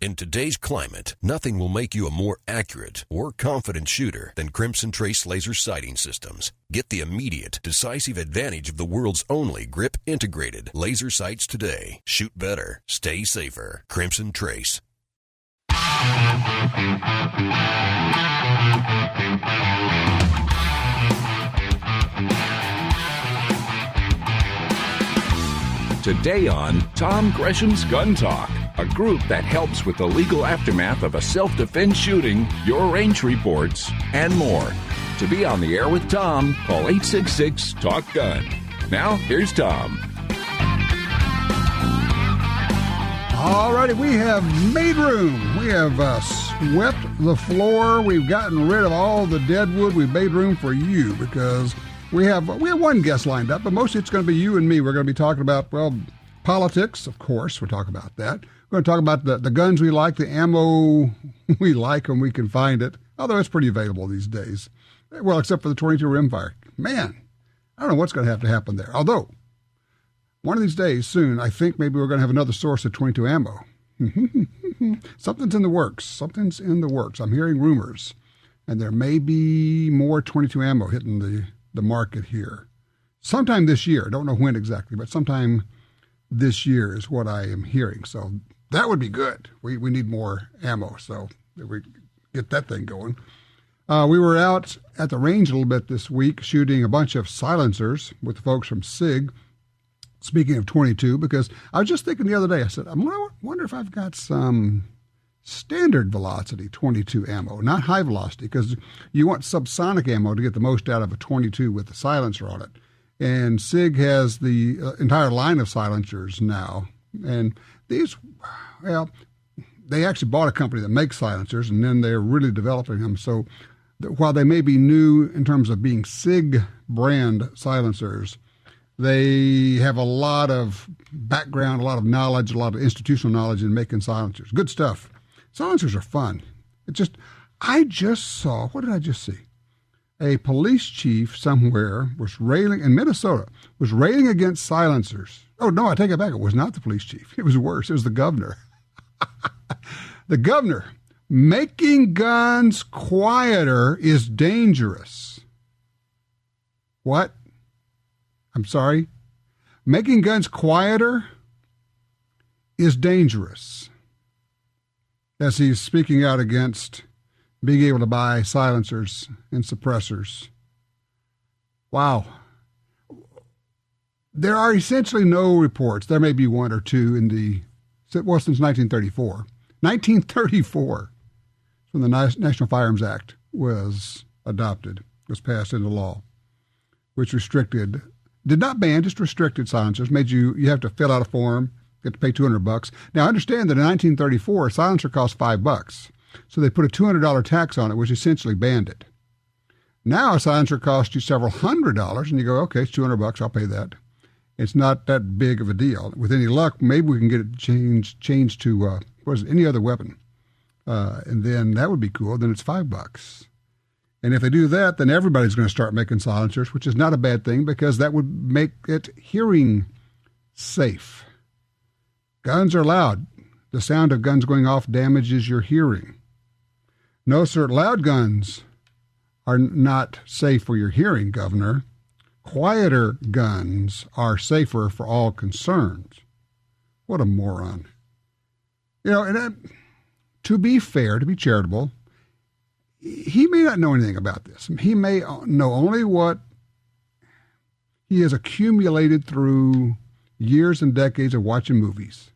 In today's climate, nothing will make you a more accurate or confident shooter than Crimson Trace laser sighting systems. Get the immediate, decisive advantage of the world's only grip-integrated laser sights today. Shoot better, stay safer. Crimson Trace. Today on Tom Gresham's Gun Talk, a group that helps with the legal aftermath of a self-defense shooting, your range reports, and more. To be on the air with Tom, call 866-TALK-GUN. Now, here's Tom. All righty, we have made room. We have swept the floor. We've gotten rid of all the dead wood. We've made room for you because we have one guest lined up, but mostly it's going to be you and me. We're going to be talking about, well, politics, of course. We'll talk about that. We're going to talk about the guns we like, the ammo we like when we can find it, although it's pretty available these days. Well, except for the 22 rimfire. Man, I don't know what's going to happen there. Although, one of these days soon, I think maybe we're going to have another source of 22 ammo. Something's in the works. I'm hearing rumors. And there may be more 22 ammo hitting the market here. Sometime this year. Don't know when exactly, but sometime this year is what I am hearing. So that would be good. We need more ammo, so if we get that thing going. We were out at the range a little bit this week shooting a bunch of silencers with the folks from SIG. Speaking of 22, because I was just thinking the other day, I said, I wonder if I've got some standard velocity 22 ammo, not high velocity, because you want subsonic ammo to get the most out of a 22 with the silencer on it. And SIG has the entire line of silencers now. And these, well, they actually bought a company that makes silencers, and then they're really developing them. So while they may be new in terms of being SIG brand silencers, they have a lot of background, a lot of knowledge, a lot of institutional knowledge in making silencers. Good stuff. Silencers are fun. I just saw, what did I just see? A police chief somewhere was railing, in Minnesota, was railing against silencers. Oh, no, I take it back. It was not the police chief. It was worse. It was the governor. The governor, making guns quieter is dangerous. What? I'm sorry? Making guns quieter is dangerous. As he's speaking out against being able to buy silencers and suppressors. Wow. There are essentially no reports. There may be one or two since 1934. 1934, when the National Firearms Act was adopted, was passed into law, which did not ban, just restricted silencers, made you have to fill out a form, you have to pay $200. Now, understand that in 1934, a silencer cost $5. So they put a $200 tax on it, which essentially banned it. Now a silencer costs you several $100s, and you go, okay, it's $200, I'll pay that. It's not that big of a deal. With any luck, maybe we can get it changed to, any other weapon. And then that would be cool. Then it's $5. And if they do that, then everybody's going to start making silencers, which is not a bad thing because that would make it hearing safe. Guns are loud. The sound of guns going off damages your hearing. No, sir, loud guns are not safe for your hearing, Governor. Quieter guns are safer for all concerned. What a moron. To be fair, to be charitable, he may not know anything about this. He may know only what he has accumulated through years and decades of watching movies.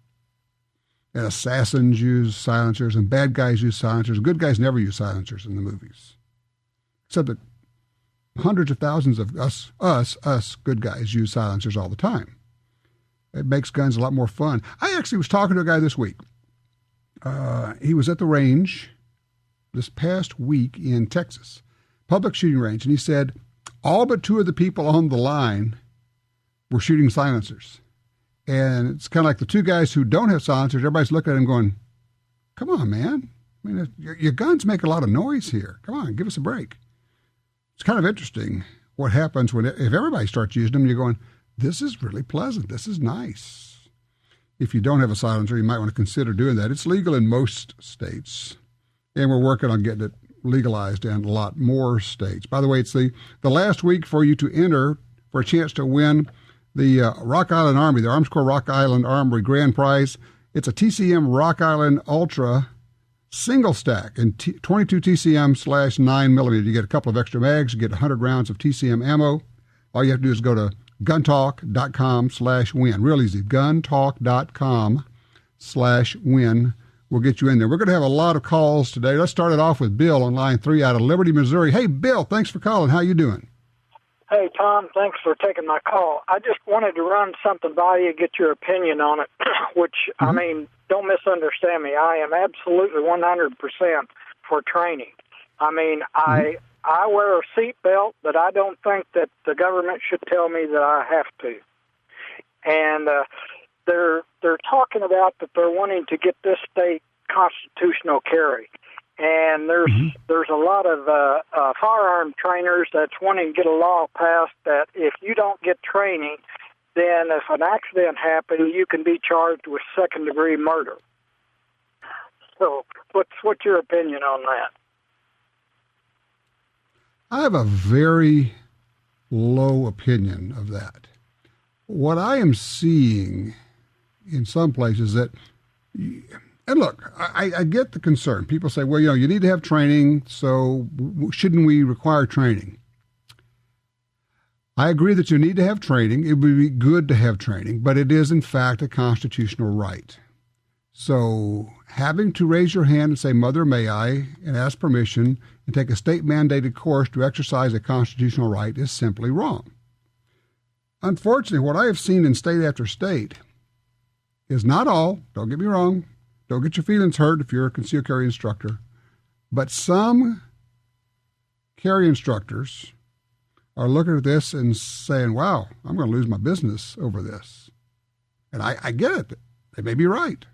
And assassins use silencers, and bad guys use silencers. Good guys never use silencers in the movies. Except that hundreds of thousands of us good guys use silencers all the time. It makes guns a lot more fun. I actually was talking to a guy this week. He was at the range this past week in Texas, public shooting range, and he said all but two of the people on the line were shooting silencers. And it's kind of like the two guys who don't have silencers, everybody's looking at him going, come on, man. I mean, your guns make a lot of noise here. Come on, give us a break. It's kind of interesting what happens if everybody starts using them, you're going, this is really pleasant. This is nice. if you don't have a silencer, you might want to consider doing that. It's legal in most states, and we're working on getting it legalized in a lot more states. By the way, it's the last week for you to enter for a chance to win the Rock Island Armory, the Arms Corps Rock Island Armory Grand Prize. It's a TCM Rock Island Ultra single stack and 22 TCM/9mm. You get a couple of extra mags, you get 100 rounds of TCM ammo. All you have to do is go to guntalk.com/win. Real easy. guntalk.com/win. We'll get you in there. We're going to have a lot of calls today. Let's start it off with Bill on line 3 out of Liberty, Missouri. Hey, Bill, thanks for calling. How you doing? Hey, Tom, thanks for taking my call. I just wanted to run something by you, get your opinion on it, which, I mean, don't misunderstand me. I am absolutely 100% for training. I mean, I wear a seat belt, but I don't think that the government should tell me that I have to. And they're talking about that they're wanting to get this state constitutional carry. And there's a lot of firearm trainers that's wanting to get a law passed that if you don't get training, then if an accident happens, you can be charged with second-degree murder. So what's your opinion on that? I have a very low opinion of that. What I am seeing in some places that... And look, I get the concern. People say, well, you need to have training, so shouldn't we require training? I agree that you need to have training. It would be good to have training, but it is, in fact, a constitutional right. So having to raise your hand and say, Mother, may I, and ask permission and take a state-mandated course to exercise a constitutional right is simply wrong. Unfortunately, what I have seen in state after state is not all, don't get me wrong, don't get your feelings hurt if you're a concealed carry instructor. But some carry instructors are looking at this and saying, wow, I'm going to lose my business over this. And I get it. They may be right.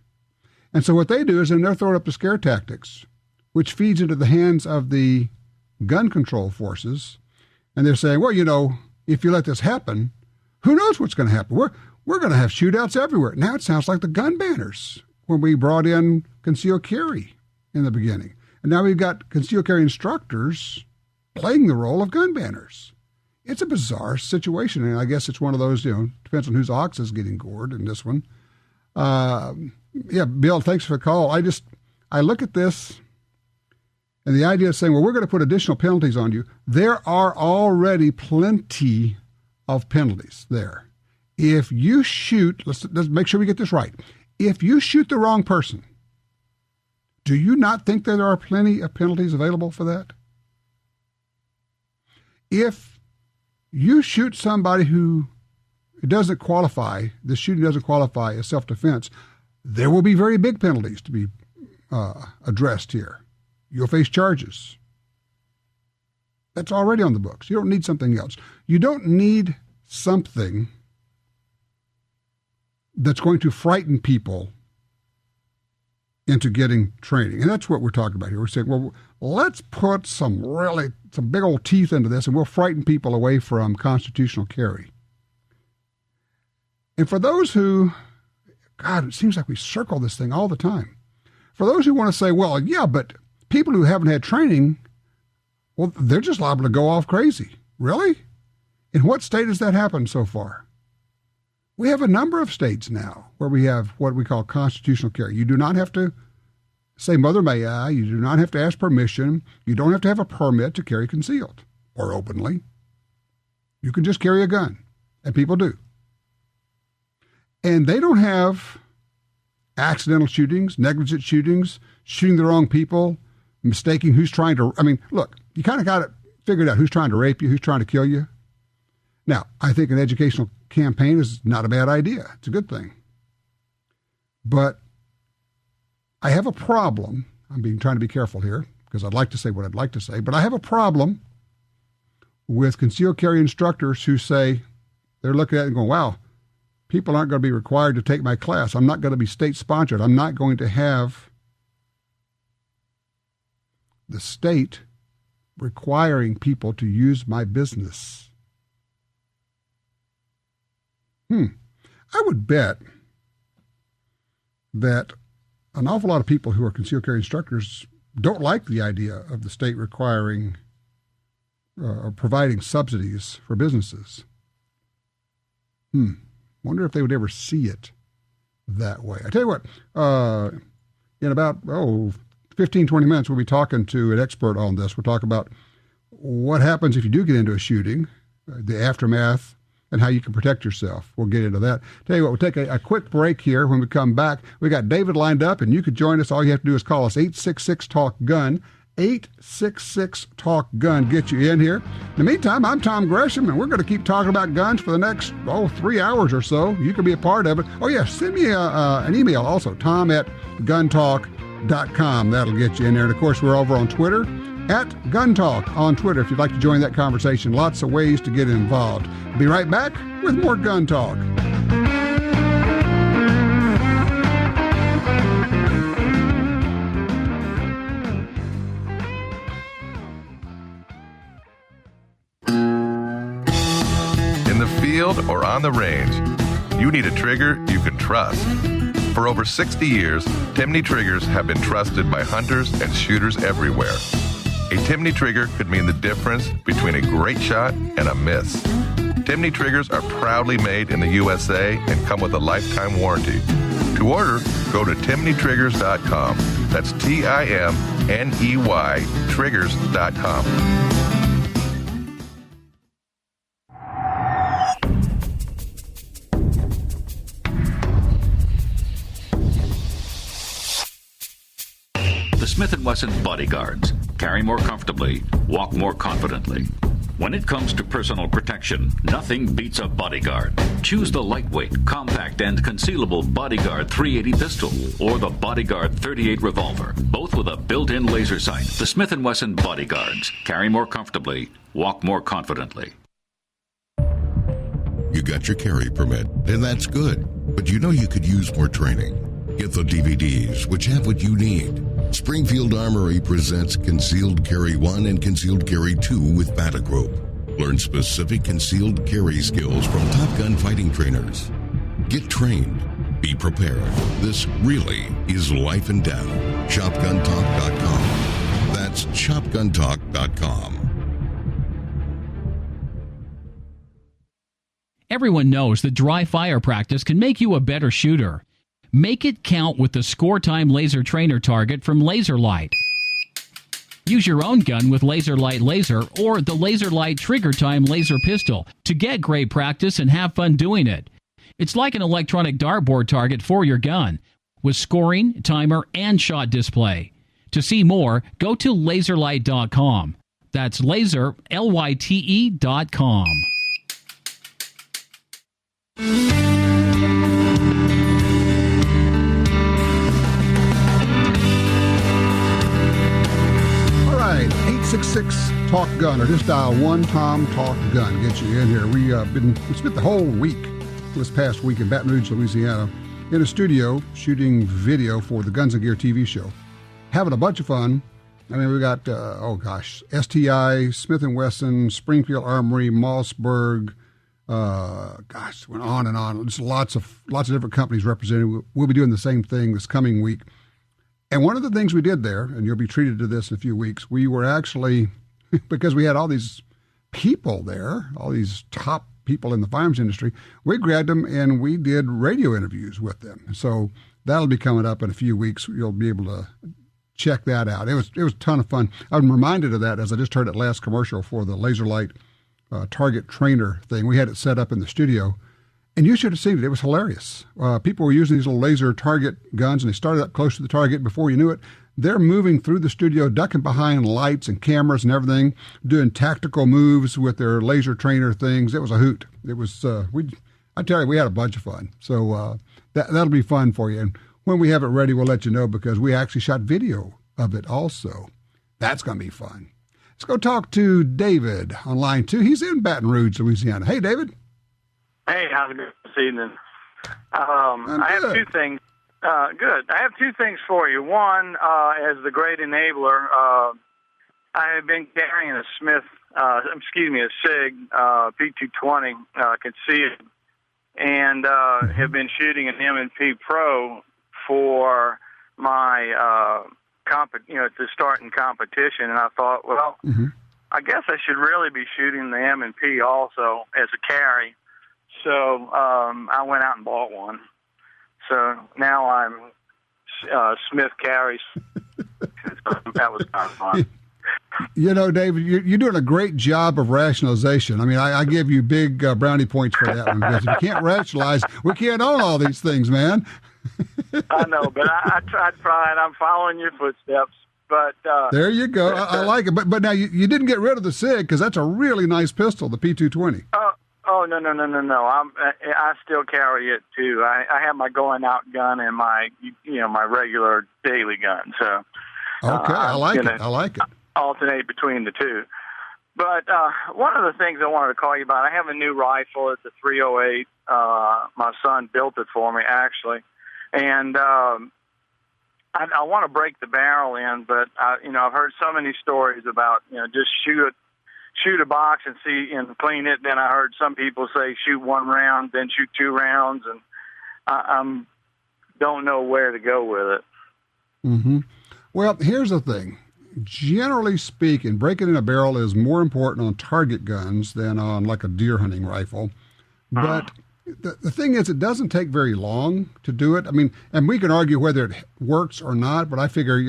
And so what they do is then they're throwing up the scare tactics, which feeds into the hands of the gun control forces. And they're saying, well, if you let this happen, who knows what's going to happen? We're going to have shootouts everywhere. Now it sounds like the gun banners when we brought in concealed carry in the beginning. And now we've got concealed carry instructors playing the role of gun banners. It's a bizarre situation, and I guess it's one of those, depends on whose ox is getting gored in this one. Yeah, Bill, thanks for the call. I look at this, and the idea of saying, well, we're going to put additional penalties on you. There are already plenty of penalties there. If you shoot, let's make sure we get this right. If you shoot the wrong person, do you not think that there are plenty of penalties available for that? If you shoot somebody who doesn't qualify, the shooting doesn't qualify as self-defense, there will be very big penalties to be addressed here. You'll face charges. That's already on the books. You don't need something else. You don't need something that's going to frighten people into getting training. And that's what we're talking about here. We're saying, well, let's put some big old teeth into this, and we'll frighten people away from constitutional carry. And for those who, God, it seems like we circle this thing all the time. For those who want to say, well, yeah, but people who haven't had training, well, they're just liable to go off crazy. Really? In what state has that happened so far? We have a number of states now where we have what we call constitutional carry. You do not have to say, Mother, may I? You do not have to ask permission. You don't have to have a permit to carry concealed or openly. You can just carry a gun, and people do. And they don't have accidental shootings, negligent shootings, shooting the wrong people, mistaking who's trying to, look, you kind of got it figured out who's trying to rape you, who's trying to kill you. Now, I think an educational campaign is not a bad idea. It's a good thing. But I have a problem. I'm trying to be careful here because I'd like to say what I'd like to say, but I have a problem with concealed carry instructors who say, they're looking at it and going, wow, people aren't going to be required to take my class. I'm not going to be state sponsored. I'm not going to have the state requiring people to use my business. I would bet that an awful lot of people who are concealed carry instructors don't like the idea of the state requiring or providing subsidies for businesses. Wonder if they would ever see it that way. I tell you what, in about 15, 20 minutes, we'll be talking to an expert on this. We'll talk about what happens if you do get into a shooting, the aftermath, and how you can protect yourself. We'll get into that. Tell you what, we'll take a quick break here. When we come back, we got David lined up, and you could join us. All you have to do is call us 866-TALK-GUN. 866-TALK-GUN. Get you in here. In the meantime, I'm Tom Gresham, and we're going to keep talking about guns for the next 3 hours or so. You can be a part of it. Oh, yeah, send me an email also, tom@guntalk.com. That'll get you in there. And, of course, we're over on Twitter, @GunTalk on Twitter, if you'd like to join that conversation. Lots of ways to get involved. Be right back with more Gun Talk. In the field or on the range, you need a trigger you can trust. For over 60 years, Timney triggers have been trusted by hunters and shooters everywhere. A Timney trigger could mean the difference between a great shot and a miss. Timney triggers are proudly made in the USA and come with a lifetime warranty. To order, go to timneytriggers.com. That's TIMNEY triggers.com. The Smith & Wesson Bodyguards. Carry more comfortably, walk more confidently. When it comes to personal protection, nothing beats a Bodyguard. Choose the lightweight, compact, and concealable Bodyguard 380 pistol or the Bodyguard 38 revolver, both with a built-in laser sight. The Smith & Wesson Bodyguards. Carry more comfortably, walk more confidently. You got your carry permit, and that's good. But you know you could use more training. Get the DVDs, which have what you need. Springfield Armory presents Concealed Carry 1 and Concealed Carry 2 with Battle Group. Learn specific concealed carry skills from Top Gun fighting trainers. Get trained. Be prepared. This really is life and death. ShopGunTalk.com. That's ShopGunTalk.com. Everyone knows that dry fire practice can make you a better shooter. Make it count with the Score Time Laser Trainer Target from LaserLight. Use your own gun with LaserLight Laser or the LaserLight Trigger Time Laser Pistol to get great practice and have fun doing it. It's like an electronic dartboard target for your gun with scoring, timer, and shot display. To see more, go to laserlight.com. That's laser, LYTE.com. All right, 866-TALK-GUN, or just dial 1-TOM-TALK-GUN. Get you in here. We spent the whole week, this past week, in Baton Rouge, Louisiana, in a studio shooting video for the Guns and Gear TV show. Having a bunch of fun. I mean, we got, STI, Smith & Wesson, Springfield Armory, Mossberg, went on and on. Just lots of different companies represented. We'll be doing the same thing this coming week. And one of the things we did there, and you'll be treated to this in a few weeks, we were actually, because we had all these people there, all these top people in the firearms industry, we grabbed them and we did radio interviews with them. So that'll be coming up in a few weeks. You'll be able to check that out. It was a ton of fun. I'm reminded of that as I just heard that last commercial for the LaserLight target trainer thing. We had it set up in the studio, and you should have seen it. It was hilarious. People were using these little laser target guns, and they started up close to the target. Before you knew it, they're moving through the studio, ducking behind lights and cameras and everything, doing tactical moves with their laser trainer things. It was a hoot. It was, I tell you, we had a bunch of fun. So that'll be fun for you. And when we have it ready, we'll let you know, because we actually shot video of it also. That's going to be fun. Let's go talk to David on line 2. He's in Baton Rouge, Louisiana. Hey, David. Hey, how's it going this evening? I have two things. Good. I have two things for you. One, as the great enabler, I have been carrying a SIG P220 concealed, and have been shooting an M&P Pro for my to start in competition, and I thought, well, I guess I should really be shooting the M&P also as a carry. So I went out and bought one. So now I'm Smith carries. That was kind of fun. You know, David, you're doing a great job of rationalization. I mean, I give you big brownie points for that one, because if you can't rationalize, we can't own all these things, man. I know, but I tried. I'm following your footsteps. But there you go. I like it. But now you didn't get rid of the SIG, because that's a really nice pistol, the P220. Oh no! I still carry it too. I have my going out gun and my my regular daily gun. So okay, I like it. Alternate between the two. But one of the things I wanted to call you about, I have a new rifle. It's a 308. My son built it for me, actually, and I want to break the barrel in, but I've heard so many stories about just shoot a box and see and clean it. Then I heard some people say shoot one round, then shoot 2 rounds, and I don't know where to go with it. Mm-hmm. Well, here's the thing. Generally speaking, breaking in a barrel is more important on target guns than on like a deer hunting rifle. But the thing is, it doesn't take very long to do it. I mean, and we can argue whether it works or not, but I figure,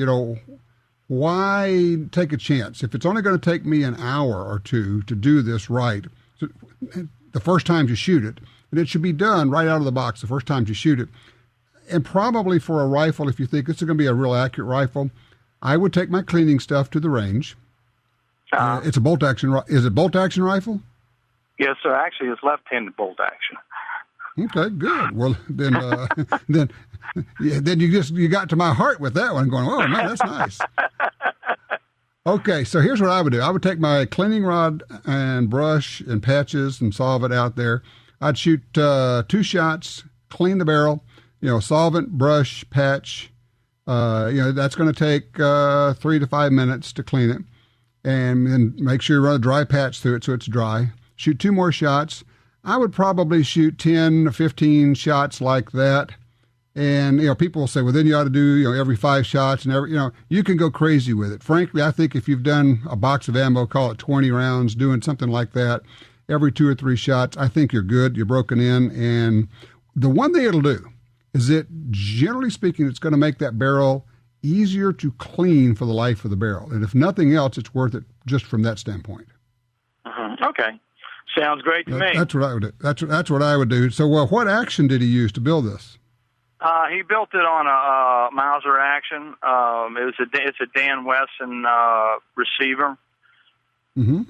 why take a chance? If it's only going to take me an hour or two to do this right, the first time you shoot it, and it should be done right out of the box the first time you shoot it. And probably for a rifle, if you think this is going to be a real accurate rifle, I would take my cleaning stuff to the range. It's a bolt action. Is it bolt action rifle? Yes, sir. Actually, it's left-handed bolt action. Okay, good. Well, then you got to my heart with that one, going, oh man, that's nice. Okay, so here's what I would do. I would take my cleaning rod and brush and patches and solve it out there. I'd shoot 2 shots, clean the barrel. Solvent, brush, patch. That's going to take 3 to 5 minutes to clean it, and then make sure you run a dry patch through it so it's dry. Shoot 2 more shots. I would probably shoot 10 or 15 shots like that. And, people will say, well, then you ought to do, every 5 shots and you can go crazy with it. Frankly, I think if you've done a box of ammo, call it 20 rounds, doing something like that, every 2 or 3 shots, I think you're good. You're broken in. And the one thing it'll do is generally speaking, it's going to make that barrel easier to clean for the life of the barrel. And if nothing else, it's worth it just from that standpoint. Okay. Sounds great to me. That's what I would do. That's what I would do. So, what action did he use to build this? He built it on a Mauser action. It's a Dan Wesson receiver. Mm-hmm.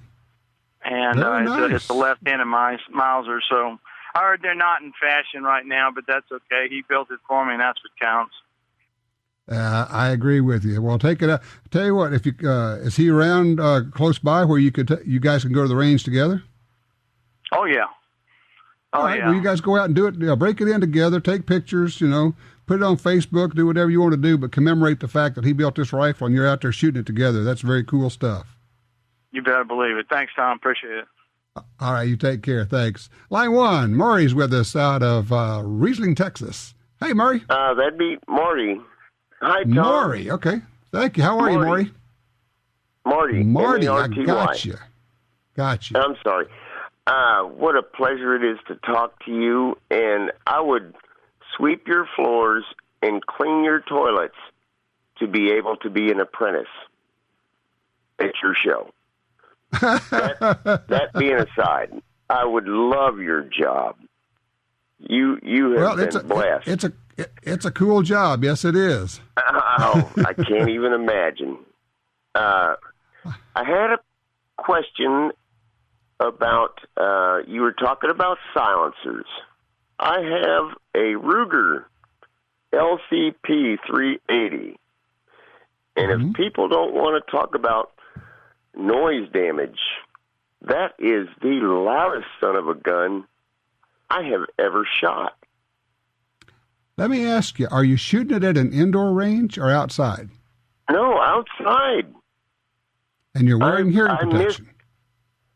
And nice. it's a left-handed Mauser. So I heard they're not in fashion right now, but that's okay. He built it for me, and that's what counts. I agree with you. Well, take it up. Tell you what, if you is he around close by where you you guys can go to the range together? Oh yeah. All right. Well, you guys go out and do it. Break it in together. Take pictures. Put it on Facebook. Do whatever you want to do, but commemorate the fact that he built this rifle and you're out there shooting it together. That's very cool stuff. You better believe it. Thanks, Tom. Appreciate it. All right, you take care. Thanks. Line 1, Murray's with us out of Riesling, Texas. Hey, Murray. That'd be Marty. Hi, Tom. Maury, okay. Thank you. How are you, Maury? Marty, I got you. I'm sorry. What a pleasure it is to talk to you, and I would sweep your floors and clean your toilets to be able to be an apprentice at your show. That being aside, I would love your job. You have been blessed. It's a cool job. Yes, it is. Oh, I can't even imagine. I had a question about, you were talking about silencers. I have a Ruger LCP 380. And if people don't want to talk about noise damage, that is the loudest son of a gun I have ever shot. Let me ask you, are you shooting it at an indoor range or outside? No, outside. And you're wearing hearing protection?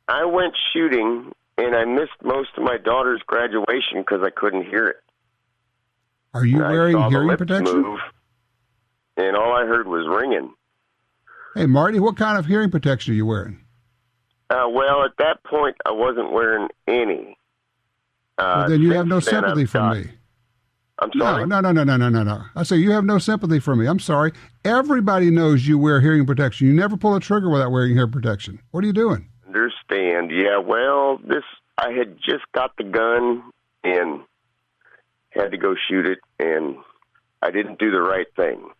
I went shooting, and I missed most of my daughter's graduation because I couldn't hear it. Are you wearing hearing protection? Move, and all I heard was ringing. Hey, Marty, what kind of hearing protection are you wearing? Well, at that point, I wasn't wearing any. Well, then you have no sympathy from me. I'm sorry? No. I say you have no sympathy for me. I'm sorry. Everybody knows you wear hearing protection. You never pull a trigger without wearing hearing protection. What are you doing? Understand. Yeah, well, I had just got the gun and had to go shoot it, and I didn't do the right thing.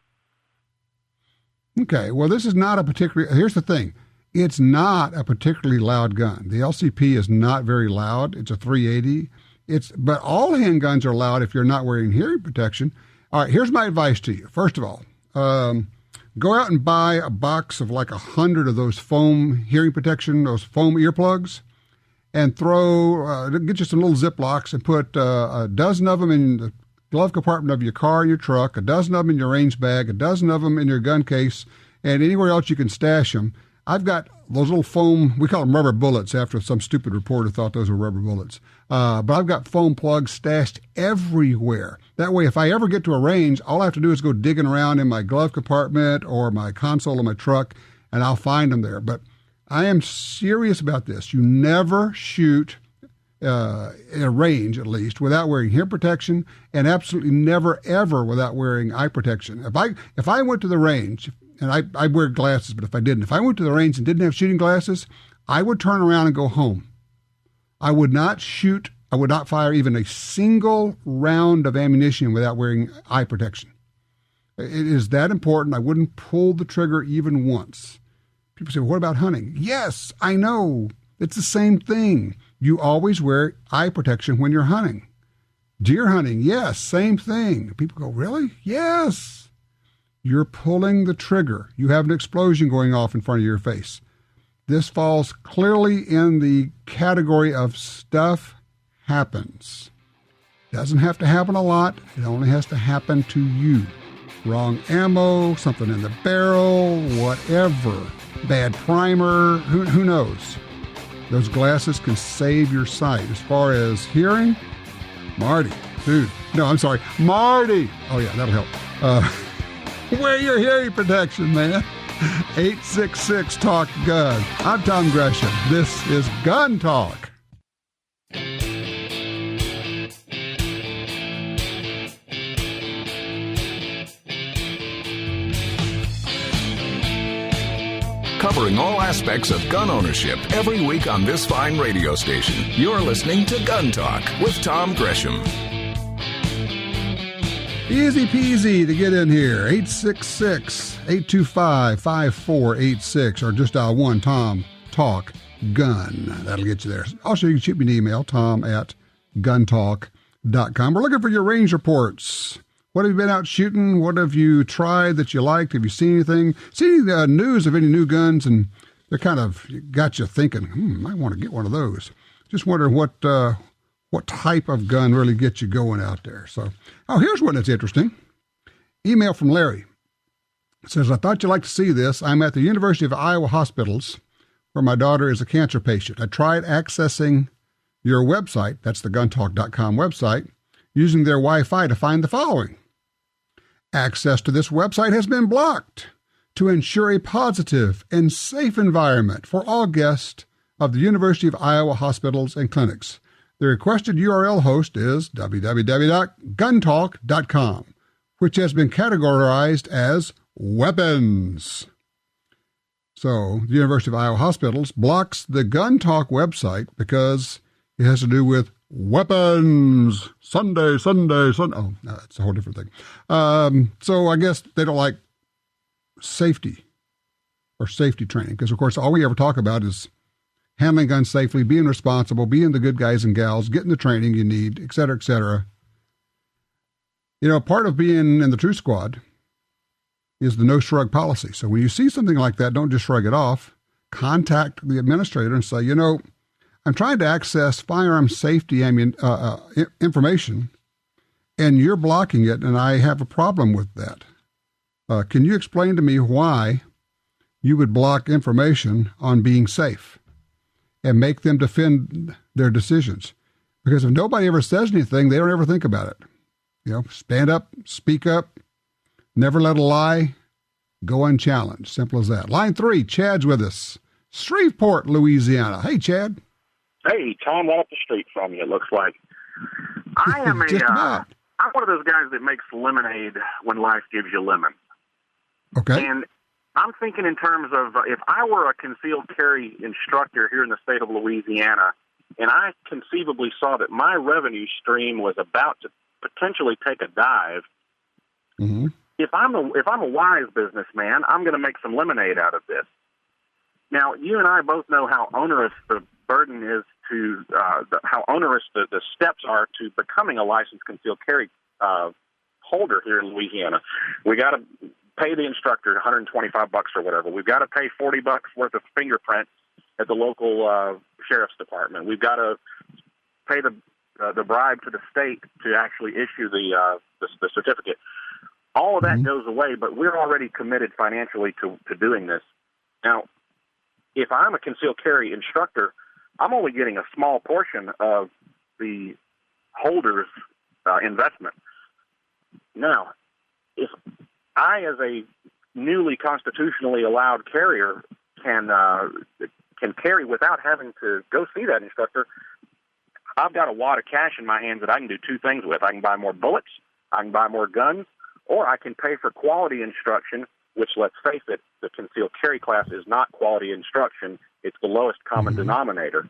Okay, well, this is not a here's the thing. It's not a particularly loud gun. The LCP is not very loud. It's a 380. But all handguns are loud if you're not wearing hearing protection. All right, here's my advice to you. First of all, go out and buy a box of like 100 of those foam hearing protection, those foam earplugs, and get you some little Ziplocs and put a dozen of them in the glove compartment of your car and your truck, a dozen of them in your range bag, a dozen of them in your gun case, and anywhere else you can stash them. I've got those little foam, we call them rubber bullets after some stupid reporter thought those were rubber bullets. But I've got foam plugs stashed everywhere. That way, if I ever get to a range, all I have to do is go digging around in my glove compartment or my console of my truck, and I'll find them there. But I am serious about this. You never shoot in a range, at least, without wearing hearing protection, and absolutely never, ever without wearing eye protection. If I went to the range, and I wear glasses, but if I went to the range and didn't have shooting glasses, I would turn around and go home. I would not shoot, I would not fire even a single round of ammunition without wearing eye protection. It is that important. I wouldn't pull the trigger even once. People say, well, what about hunting? Yes, I know. It's the same thing. You always wear eye protection when you're hunting. Deer hunting, yes, same thing. People go, really? Yes. You're pulling the trigger. You have an explosion going off in front of your face. This falls clearly in the category of stuff happens. Doesn't have to happen a lot. It only has to happen to you. Wrong ammo, something in the barrel, whatever. Bad primer, who knows? Those glasses can save your sight. As far as hearing, Marty. Oh yeah, that'll help. Wear your hearing protection, man. 866-TALK-GUN. I'm Tom Gresham. This is Gun Talk. Covering all aspects of gun ownership every week on this fine radio station. You're listening to Gun Talk with Tom Gresham. Easy peasy to get in here. 866-825-5486 or just dial 1-TOM-TALK-GUN. That'll get you there. Also, you can shoot me an email, tom@guntalk.com. We're looking for your range reports. What have you been out shooting? What have you tried that you liked? Have you seen anything? Seen the news of any new guns? And they're kind of got you thinking, I want to get one of those. Just wondering what type of gun really gets you going out there. So, here's one that's interesting. Email from Larry. It says, I thought you'd like to see this. I'm at the University of Iowa hospitals where my daughter is a cancer patient. I tried accessing your website, that's the guntalk.com website, using their Wi-Fi to find the following. Access to this website has been blocked to ensure a positive and safe environment for all guests of the University of Iowa hospitals and clinics. The requested URL host is www.guntalk.com, which has been categorized as weapons. So the University of Iowa Hospitals blocks the Gun Talk website because it has to do with weapons. Sunday. Oh, no, that's a whole different thing. So I guess they don't like safety or safety training because, of course, all we ever talk about is handling guns safely, being responsible, being the good guys and gals, getting the training you need, et cetera, et cetera. You know, part of being in the Truth Squad is the no shrug policy. So when you see something like that, don't just shrug it off. Contact the administrator and say, I'm trying to access firearm safety information, and you're blocking it, and I have a problem with that. Can you explain to me why you would block information on being safe? And make them defend their decisions. Because if nobody ever says anything, they don't ever think about it. stand up, speak up, never let a lie go unchallenged. Simple as that. Line 3, Chad's with us. Shreveport, Louisiana. Hey, Chad. Hey, Tom, right up the street from you, it looks like. I am I'm one of those guys that makes lemonade when life gives you lemon. Okay. And I'm thinking in terms of if I were a concealed carry instructor here in the state of Louisiana, and I conceivably saw that my revenue stream was about to potentially take a dive, mm-hmm. if I'm a wise businessman, I'm going to make some lemonade out of this. Now, you and I both know how onerous the burden is to how onerous the steps are to becoming a licensed concealed carry holder here in Louisiana. We got to pay the instructor $125 or whatever. We've got to pay $40 worth of fingerprints at the local sheriff's department. We've got to pay the bribe to the state to actually issue the certificate. All of that goes away, but we're already committed financially to doing this. Now, if I'm a concealed carry instructor, I'm only getting a small portion of the holder's investment. Now, if I, as a newly constitutionally allowed carrier, can carry without having to go see that instructor, I've got a wad of cash in my hands that I can do two things with. I can buy more bullets, I can buy more guns, or I can pay for quality instruction, which, let's face it, the concealed carry class is not quality instruction. It's the lowest common denominator.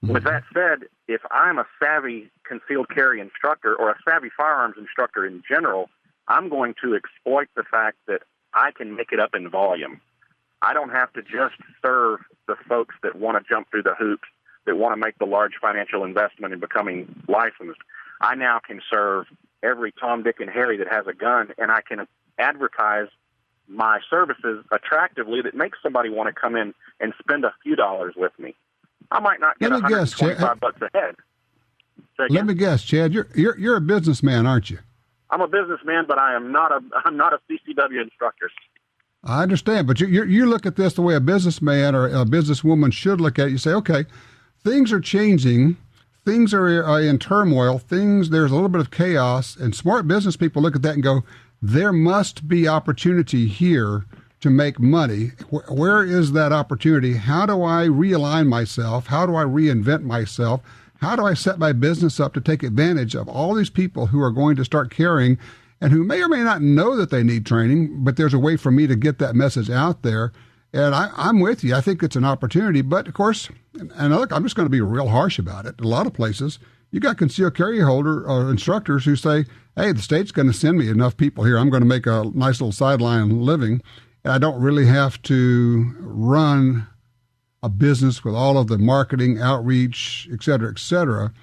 With that said, if I'm a savvy concealed carry instructor or a savvy firearms instructor in general, I'm going to exploit the fact that I can make it up in volume. I don't have to just serve the folks that want to jump through the hoops, that want to make the large financial investment in becoming licensed. I now can serve every Tom, Dick, and Harry that has a gun, and I can advertise my services attractively that makes somebody want to come in and spend a few dollars with me. I might not get $125 a head. Let me guess, Chad. You're a businessman, aren't you? I'm a businessman, but I'm not a CCW instructor. I understand, but you look at this the way a businessman or a businesswoman should look at it. You say, okay, things are changing, things are in turmoil, there's a little bit of chaos, and smart business people look at that and go, there must be opportunity here to make money. Where is that opportunity? How do I realign myself? How do I reinvent myself? How do I set my business up to take advantage of all these people who are going to start carrying and who may or may not know that they need training, but there's a way for me to get that message out there. And I'm with you. I think it's an opportunity. But, of course, and look, I'm just going to be real harsh about it. A lot of places, you got concealed carry holder instructors who say, hey, the state's going to send me enough people here. I'm going to make a nice little sideline living. And I don't really have to run a business with all of the marketing, outreach, et cetera,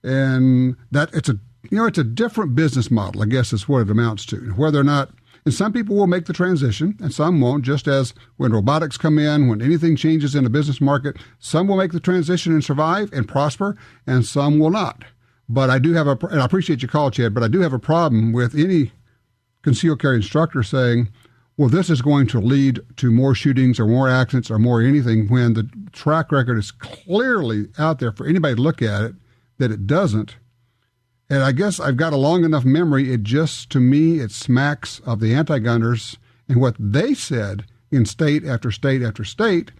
and that it's a different business model, I guess is what it amounts to. Whether or not, and some people will make the transition and some won't, just as when robotics come in, when anything changes in the business market, some will make the transition and survive and prosper, and some will not. But I do have and I appreciate your call, Chad, but I do have a problem with any concealed carry instructor saying, well, this is going to lead to more shootings or more accidents or more anything, when the track record is clearly out there for anybody to look at it, that it doesn't. And I guess I've got a long enough memory. To me, it smacks of the anti-gunners and what they said in state after state after state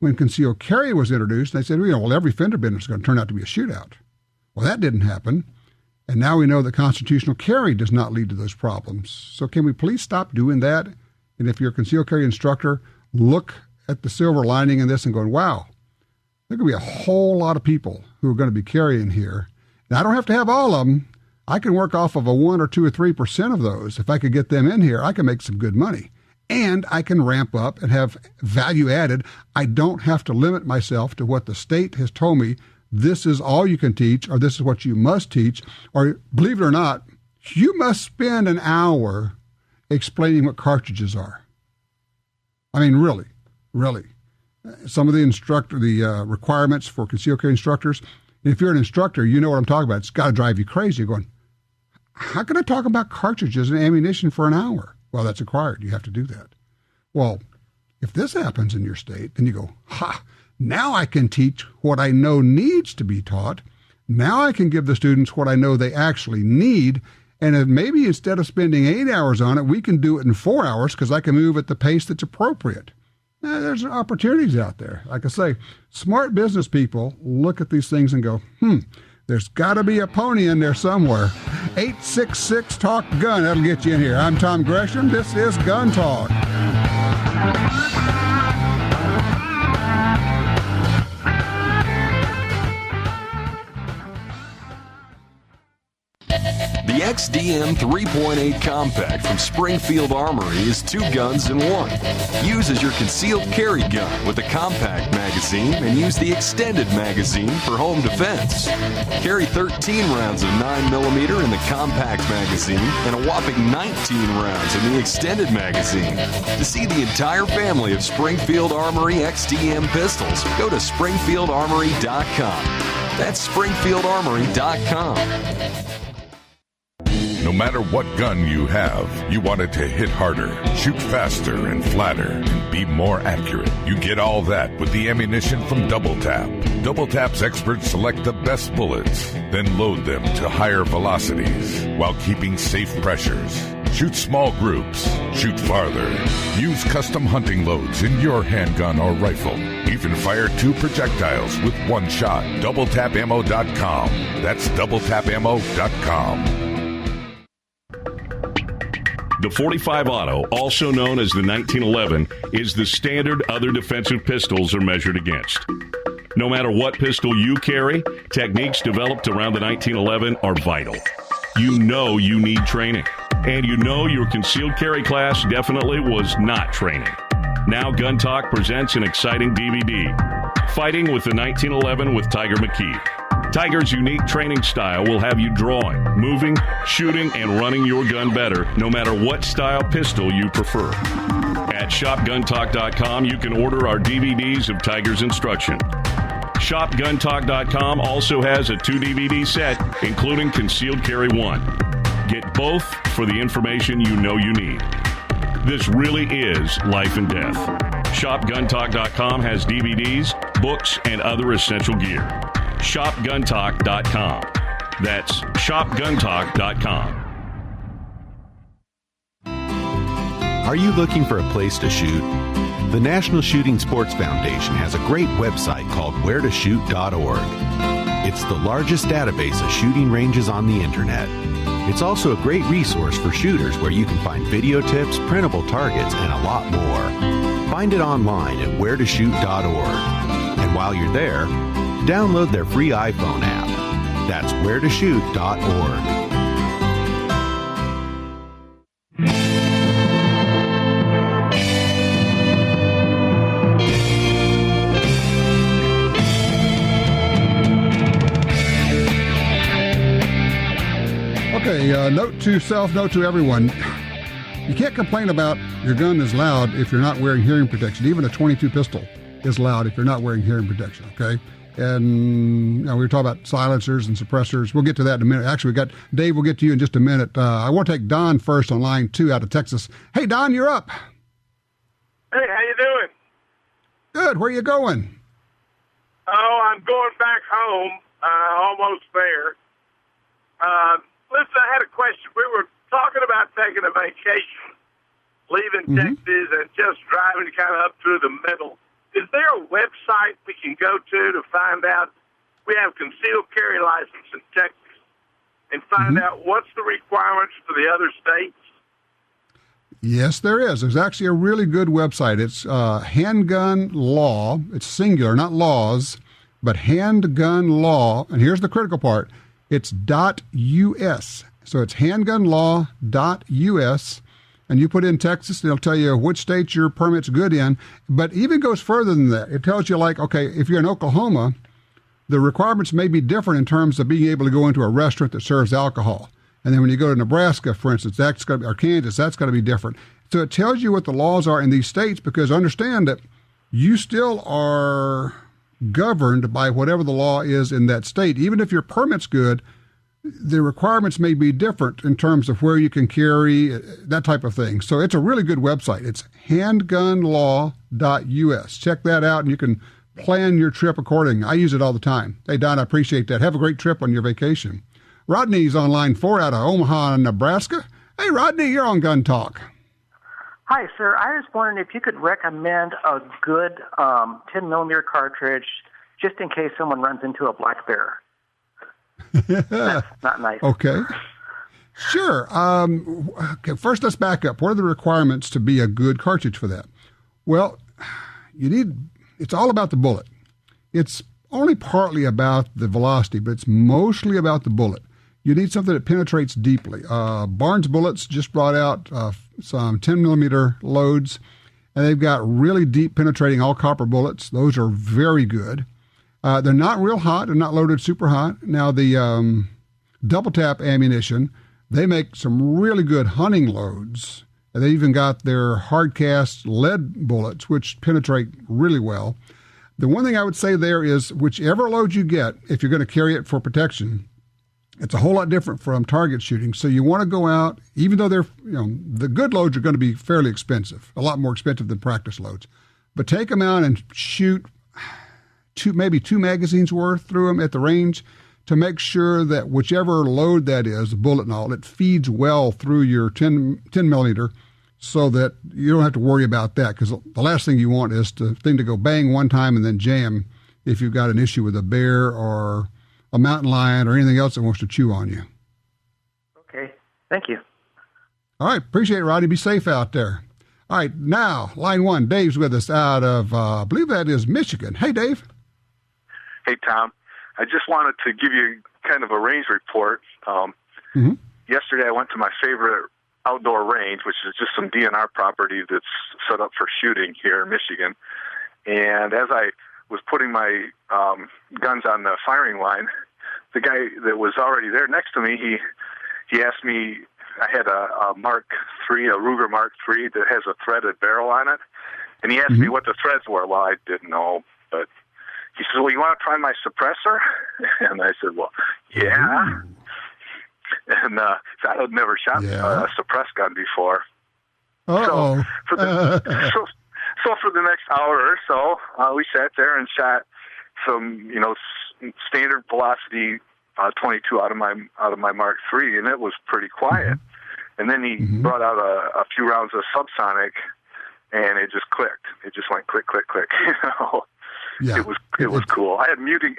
when concealed carry was introduced. They said, well, every fender bender is going to turn out to be a shootout. Well, that didn't happen. And now we know that constitutional carry does not lead to those problems. So can we please stop doing that? And if you're a concealed carry instructor, look at the silver lining in this and going, wow, there could be a whole lot of people who are going to be carrying here. And I don't have to have all of them. I can work off of a 1 or 2 or 3% of those. If I could get them in here, I can make some good money. And I can ramp up and have value added. I don't have to limit myself to what the state has told me. This is all you can teach, or this is what you must teach. Or believe it or not, you must spend an hour explaining what cartridges are. I mean, really. Some of the requirements for concealed carry instructors, and if you're an instructor, you know what I'm talking about. It's got to drive you crazy. You're going, how can I talk about cartridges and ammunition for an hour? Well, that's required. You have to do that. Well, if this happens in your state, then you go, now I can teach what I know needs to be taught. Now I can give the students what I know they actually need. And maybe instead of spending 8 hours on it, we can do it in 4 hours because I can move at the pace that's appropriate. Now, there's opportunities out there. Like I say, smart business people look at these things and go, there's got to be a pony in there somewhere. 866-TALK-GUN. That'll get you in here. I'm Tom Gresham. This is Gun Talk. The XDM 3.8 Compact from Springfield Armory is 2 guns in 1. Use as your concealed carry gun with a compact magazine and use the extended magazine for home defense. Carry 13 rounds of 9mm in the compact magazine and a whopping 19 rounds in the extended magazine. To see the entire family of Springfield Armory XDM pistols, go to SpringfieldArmory.com. That's SpringfieldArmory.com. No matter what gun you have, you want it to hit harder, shoot faster and flatter, and be more accurate. You get all that with the ammunition from Double Tap. Double Tap's experts select the best bullets, then load them to higher velocities while keeping safe pressures. Shoot small groups. Shoot farther. Use custom hunting loads in your handgun or rifle. Even fire 2 projectiles with 1 shot. DoubleTapAmmo.com. That's DoubleTapAmmo.com. The .45 Auto, also known as the 1911, is the standard other defensive pistols are measured against. No matter what pistol you carry, techniques developed around the 1911 are vital. You know you need training, and you know your concealed carry class definitely was not training. Now Gun Talk presents an exciting DVD, Fighting with the 1911 with Tiger McKee. Tiger's unique training style will have you drawing, moving, shooting, and running your gun better, no matter what style pistol you prefer. At ShopGunTalk.com, you can order our DVDs of Tiger's instruction. ShopGunTalk.com also has a 2-DVD set, including Concealed Carry 1. Get both for the information you know you need. This really is life and death. ShopGunTalk.com has DVDs, books, and other essential gear. ShopGunTalk.com. That's ShopGunTalk.com. Are you looking for a place to shoot? The National Shooting Sports Foundation has a great website called wheretoshoot.org. It's the largest database of shooting ranges on the internet. It's also a great resource for shooters where you can find video tips, printable targets, and a lot more. Find it online at wheretoshoot.org. And while you're there, download their free iPhone app. That's wheretoshoot.org. Okay, note to self, note to everyone. You can't complain about your gun is loud if you're not wearing hearing protection. Even a .22 pistol is loud if you're not wearing hearing protection, okay? And we were talking about silencers and suppressors. We'll get to that in a minute. Actually, Dave, we'll get to you in just a minute. I want to take Don first on line 2 out of Texas. Hey, Don, you're up. Hey, how you doing? Good. Where you going? Oh, I'm going back home. Almost there. Listen, I had a question. We were talking about taking a vacation, leaving Texas and just driving kind of up through the middle. Is there a website we can go to find out? We have concealed carry license in Texas and find out what's the requirements for the other states? Yes, there is. There's actually a really good website. It's Handgun Law. It's singular, not laws, but Handgun Law. And here's the critical part. It's .us. So it's handgunlaw.us. And you put in Texas, and it'll tell you which state your permit's good in. But even goes further than that. It tells you, like, okay, if you're in Oklahoma, the requirements may be different in terms of being able to go into a restaurant that serves alcohol. And then when you go to Nebraska, for instance, that's going to be, or Kansas, that's going to be different. So it tells you what the laws are in these states, because understand that you still are governed by whatever the law is in that state. Even if your permit's good, the requirements may be different in terms of where you can carry, that type of thing. So it's a really good website. It's handgunlaw.us. Check that out, and you can plan your trip accordingly. I use it all the time. Hey, Don, I appreciate that. Have a great trip on your vacation. Rodney's on line 4 out of Omaha, Nebraska. Hey, Rodney, you're on Gun Talk. Hi, sir. I was wondering if you could recommend a good 10-millimeter cartridge just in case someone runs into a black bear. That's not nice. Okay. Sure. Okay, first, let's back up. What are the requirements to be a good cartridge for that? Well, it's all about the bullet. It's only partly about the velocity, but it's mostly about the bullet. You need something that penetrates deeply. Barnes Bullets just brought out some 10-millimeter loads, and they've got really deep penetrating all-copper bullets. Those are very good. They're not real hot. They're not loaded super hot. Now, the double-tap ammunition, they make some really good hunting loads. And they even got their hard-cast lead bullets, which penetrate really well. The one thing I would say there is whichever load you get, if you're going to carry it for protection, it's a whole lot different from target shooting. So you want to go out, even though they're, the good loads are going to be fairly expensive, a lot more expensive than practice loads. But take them out and shoot maybe two magazines worth through them at the range to make sure that whichever load that is, the bullet and all, it feeds well through your 10 millimeter so that you don't have to worry about that, because the last thing you want is the thing to go bang one time and then jam if you've got an issue with a bear or a mountain lion or anything else that wants to chew on you. Okay. Thank you. All right. Appreciate it, Rodney. Be safe out there. All right. Now, line 1, Dave's with us out of, I believe that is Michigan. Hey, Dave. Hey, Tom. I just wanted to give you kind of a range report. Yesterday, I went to my favorite outdoor range, which is just some DNR property that's set up for shooting here in Michigan. And as I was putting my guns on the firing line, the guy that was already there next to me, he asked me, I had a Mark III, a Ruger Mark III that has a threaded barrel on it, and he asked me what the threads were. Well, I didn't know, but he said, well, you want to try my suppressor? And I said, well, yeah. And I had never shot a suppressed gun before. Uh-oh. So for the next hour or so, we sat there and shot some, standard velocity 22 out of my Mark III, and it was pretty quiet. And then he brought out a few rounds of subsonic, and it just clicked. It just went click, click, click. Yeah. It was cool. I had muting.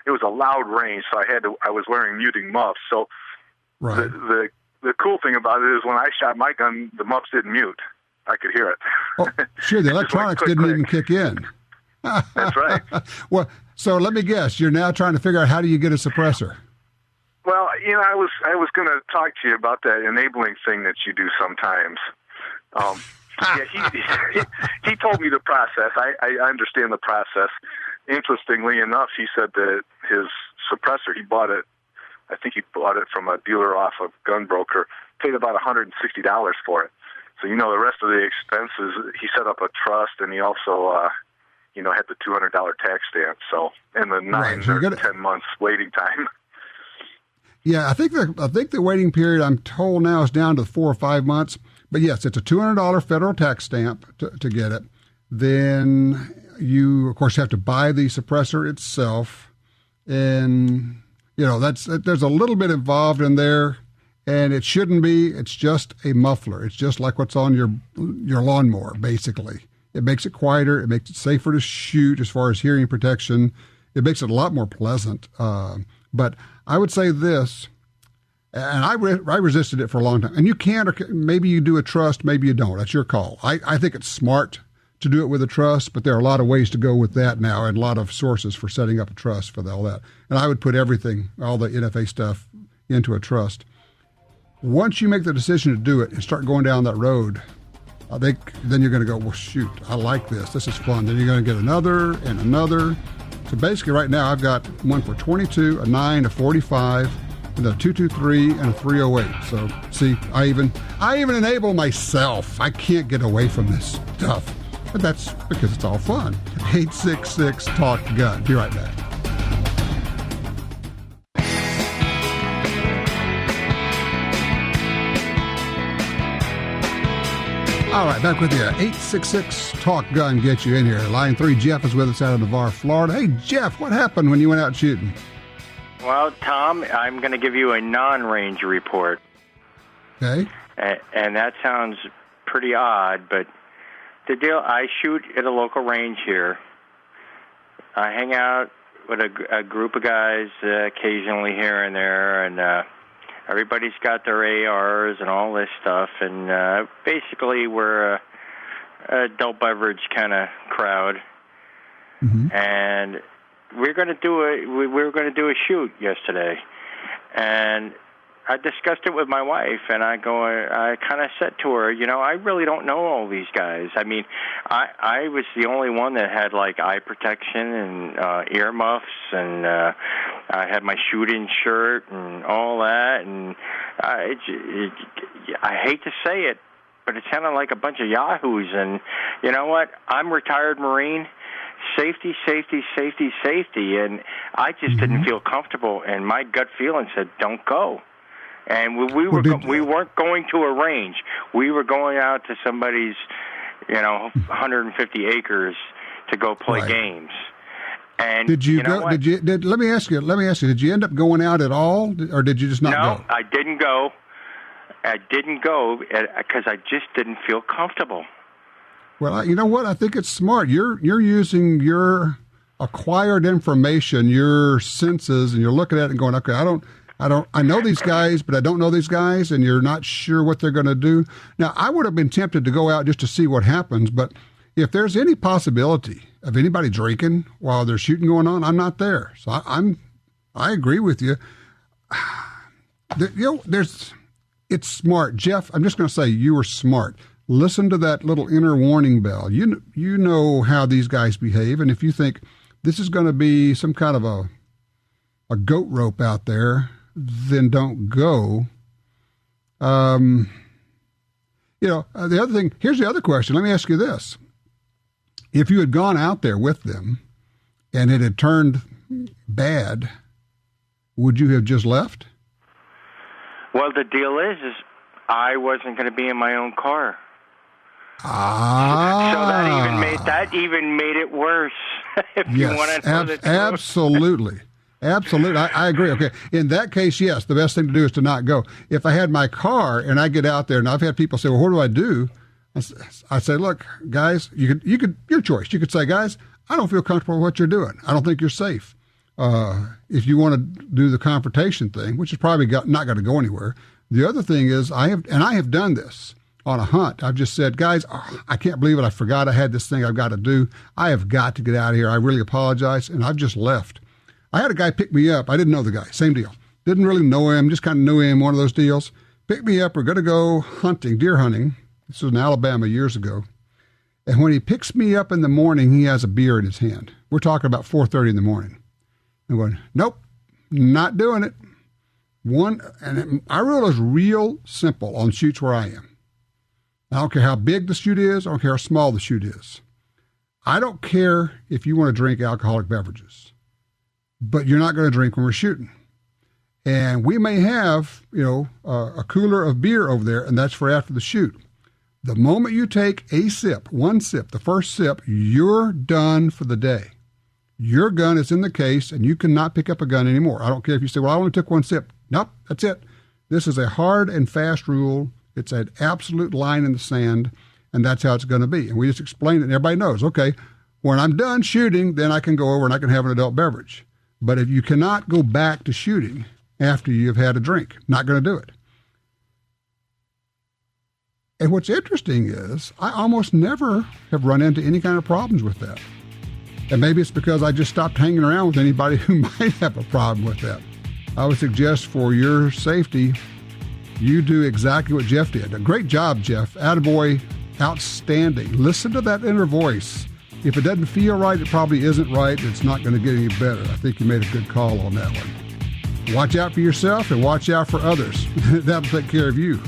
It was a loud range, so I was wearing muting muffs. So right. The cool thing about it is when I shot my gun, the muffs didn't mute. I could hear it. Oh, sure, the electronics didn't even kick in. That's right. Well, so let me guess. You're now trying to figure out how do you get a suppressor? Well, I was going to talk to you about that enabling thing that you do sometimes. He told me the process. I understand the process. Interestingly enough, he said that his suppressor, I think he bought it from a dealer off of Gunbroker, paid about $160 for it. So, the rest of the expenses, he set up a trust, and he also, had the $200 tax stamp. So, and the 9 or 10 months waiting time. Yeah, I think the waiting period, I'm told now, is down to 4 or 5 months. But yes, it's a $200 federal tax stamp to get it. Then you, of course, have to buy the suppressor itself, and there's a little bit involved in there. And it shouldn't be. It's just a muffler. It's just like what's on your lawnmower, basically. It makes it quieter. It makes it safer to shoot as far as hearing protection. It makes it a lot more pleasant. But I would say this, and I resisted it for a long time. And you can, or maybe you do a trust, maybe you don't. That's your call. I think it's smart to do it with a trust, but there are a lot of ways to go with that now and a lot of sources for setting up a trust for all that. And I would put everything, all the NFA stuff, into a trust. Once you make the decision to do it and start going down that road, I think then you're going to go, well, shoot, I like this. This is fun. Then you're going to get another and another. So basically right now I've got one for 22, a 9, a 45, and a 223, and a 308. So see, I even enable myself. I can't get away from this stuff. But that's because it's all fun. 866 Talk Gun. Be right back. All right, back with you. 866 Talk Gun gets you in here. Line 3, Jeff is with us out of Navarre, Florida. Hey, Jeff, what happened when you went out shooting? Well, Tom, I'm going to give you a non-range report. Okay. And that sounds pretty odd, but the deal, I shoot at a local range here. I hang out with a group of guys occasionally here and there, and everybody's got their ARs and all this stuff, and basically we're a adult beverage kind of crowd. Mm-hmm. And we were going to do a shoot yesterday, and I discussed it with my wife, and I kind of said to her, I really don't know all these guys. I mean, I was the only one that had like eye protection and earmuffs, and I had my shooting shirt and all that, and I hate to say it, but it sounded like a bunch of yahoos. And you know what? I'm a retired Marine. Safety, safety, safety, safety, and I just didn't feel comfortable, and my gut feeling said, don't go. And we weren't going to a range. We were going out to somebody's, 150 acres to go play games. And did you go? Let me ask you. Did you end up going out at all, or did you just not go? No, I didn't go. I didn't go because I just didn't feel comfortable. Well, you know what? I think it's smart. You're using your acquired information, your senses, and you're looking at it and going, okay, I know these guys, but I don't know these guys, and you're not sure what they're going to do. Now, I would have been tempted to go out just to see what happens, but if there's any possibility of anybody drinking while there's shooting going on, I'm not there. So I agree with you. It's smart. Jeff, I'm just going to say you were smart. Listen to that little inner warning bell. You know how these guys behave, and if you think this is going to be some kind of a goat rope out there, then don't go. The other thing, here's the other question. Let me ask you this. If you had gone out there with them and it had turned bad, would you have just left? Well, the deal is I wasn't going to be in my own car. So that even made it worse. If you want to know the truth. Absolutely. I agree. Okay. In that case, yes, the best thing to do is to not go. If I had my car and I get out there, and I've had people say, well, what do I do? I say, look, guys, you could your choice. You could say, guys, I don't feel comfortable with what you're doing. I don't think you're safe. If you want to do the confrontation thing, which is probably not going to go anywhere. The other thing is I have done this. On a hunt, I've just said, guys, I can't believe it. I forgot I had this thing I've got to do. I have got to get out of here. I really apologize. And I've just left. I had a guy pick me up. I didn't know the guy. Same deal. Didn't really know him. Just kind of knew him. One of those deals. Picked me up. We're going to go hunting, deer hunting. This was in Alabama years ago. And when he picks me up in the morning, he has a beer in his hand. We're talking about 4:30 in the morning. I'm going, nope, not doing it. Our rule is real simple on shoots where I am. I don't care how big the shoot is. I don't care how small the shoot is. I don't care if you want to drink alcoholic beverages, but you're not going to drink when we're shooting. And we may have, a cooler of beer over there, and that's for after the shoot. The moment you take one sip, the first sip, you're done for the day. Your gun is in the case, and you cannot pick up a gun anymore. I don't care if you say, well, I only took one sip. Nope, that's it. This is a hard and fast rule. It's an absolute line in the sand, and that's how it's going to be. And we just explain it, and everybody knows, okay, when I'm done shooting, then I can go over and I can have an adult beverage. But if you cannot go back to shooting after you've had a drink, not going to do it. And what's interesting is I almost never have run into any kind of problems with that. And maybe it's because I just stopped hanging around with anybody who might have a problem with that. I would suggest for your safety, you do exactly what Jeff did. A great job, Jeff. Attaboy, outstanding. Listen to that inner voice. If it doesn't feel right, it probably isn't right. It's not going to get any better. I think you made a good call on that one. Watch out for yourself and watch out for others. That'll take care of you.